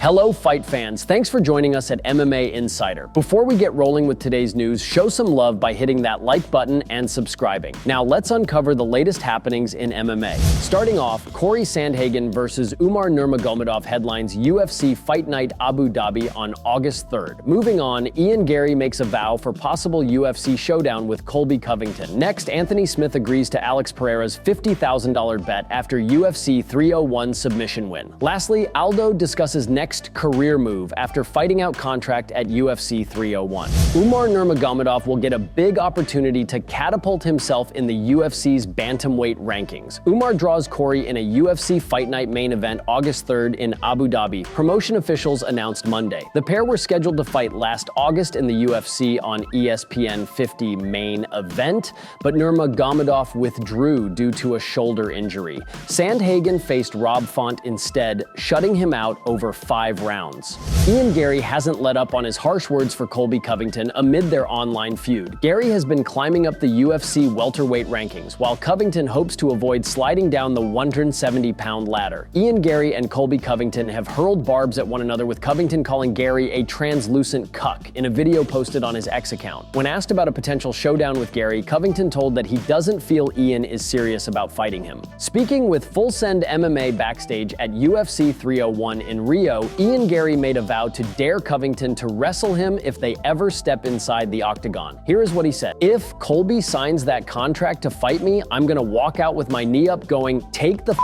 Hello fight fans, thanks for joining us at MMA Insider. Before we get rolling with today's news, show some love by hitting that like button and subscribing. Now let's uncover the latest happenings in MMA. Starting off, Cory Sandhagen versus Umar Nurmagomedov headlines UFC Fight Night Abu Dhabi on August 3rd. Moving on, Garry makes a vow for possible UFC showdown with Colby Covington. Next, Anthony Smith agrees to Alex Pereira's $50,000 bet after UFC 301 submission win. Lastly, Aldo discusses next career move after fighting out contract at UFC 301. Umar Nurmagomedov will get a big opportunity to catapult himself in the UFC's bantamweight rankings. Umar draws Cory in a UFC Fight Night main event August 3rd in Abu Dhabi, promotion officials announced Monday. The pair were scheduled to fight last August in the UFC on ESPN 50 main event, but Nurmagomedov withdrew due to a shoulder injury. Sandhagen faced Rob Font instead, shutting him out over 5 rounds. Garry hasn't let up on his harsh words for Colby Covington amid their online feud. Garry has been climbing up the UFC welterweight rankings, while Covington hopes to avoid sliding down the 170-pound ladder. Garry and Colby Covington have hurled barbs at one another, with Covington calling Garry a translucent cuck in a video posted on his X account. When asked about a potential showdown with Garry, Covington told that he doesn't feel Ian is serious about fighting him. Speaking with Full Send MMA backstage at UFC 301 in Rio, Garry made a vow to dare Covington to wrestle him if they ever step inside the octagon. Here is what he said: "If Colby signs that contract to fight me, I'm gonna walk out with my knee up going, take the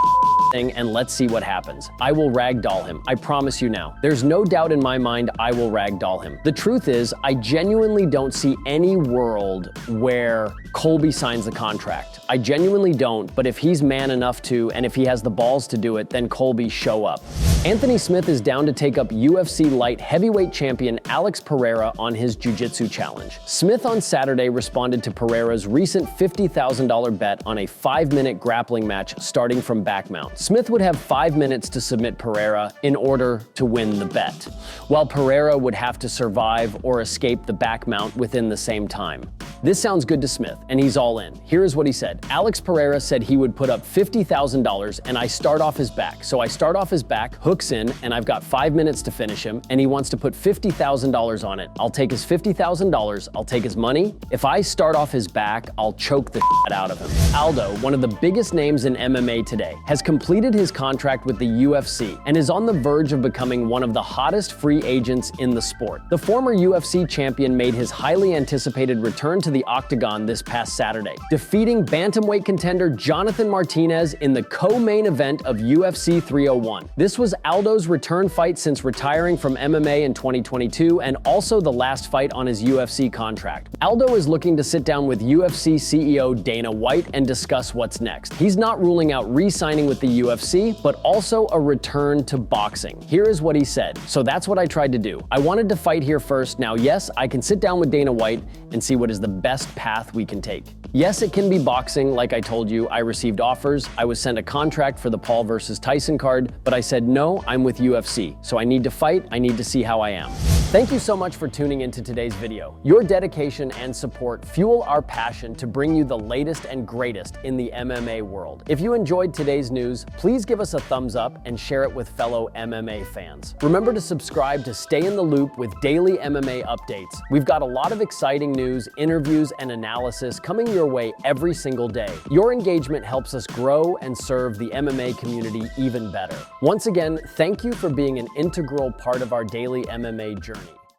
thing and let's see what happens. I will ragdoll him. I promise you now. There's no doubt in my mind I will ragdoll him." The truth is, I genuinely don't see any world where Colby signs the contract. I genuinely don't, but if he's man enough to, and if he has the balls to do it, then Colby show up. Anthony Smith is down to take up UFC light heavyweight champion Alex Pereira on his jiu-jitsu challenge. Smith on Saturday responded to Pereira's recent $50,000 bet on a 5-minute grappling match starting from back mount. Smith would have 5 minutes to submit Pereira in order to win the bet, while Pereira would have to survive or escape the back mount within the same time. This sounds good to Smith, and he's all in. Here is what he said: "Alex Pereira said he would put up $50,000 and I start off his back. So I start off his back, hooks in, and I've got 5 minutes to finish him, and he wants to put $50,000 on it. I'll take his $50,000, I'll take his money. If I start off his back, I'll choke the shit out of him." Aldo, one of the biggest names in MMA today, has completed his contract with the UFC and is on the verge of becoming one of the hottest free agents in the sport. The former UFC champion made his highly anticipated return to the octagon this past Saturday, defeating bantamweight contender Jonathan Martinez in the co-main event of UFC 301. This was Aldo's return fight since retiring from MMA in 2022, and also the last fight on his UFC contract. Aldo is looking to sit down with UFC CEO Dana White and discuss what's next. He's not ruling out re-signing with the UFC, but also a return to boxing. Here is what he said: "So that's what I tried to do. I wanted to fight here first. Now, yes, I can sit down with Dana White and see what is the best path we can take. Yes, it can be boxing. Like I told you, I received offers. I was sent a contract for the Paul versus Tyson card, but I said, no, I'm with UFC. So I need to fight. I need to see how I am." Thank you so much for tuning into today's video. Your dedication and support fuel our passion to bring you the latest and greatest in the MMA world. If you enjoyed today's news, please give us a thumbs up and share it with fellow MMA fans. Remember to subscribe to stay in the loop with daily MMA updates. We've got a lot of exciting news, interviews, and analysis coming your way every single day. Your engagement helps us grow and serve the MMA community even better. Once again, thank you for being an integral part of our daily MMA journey.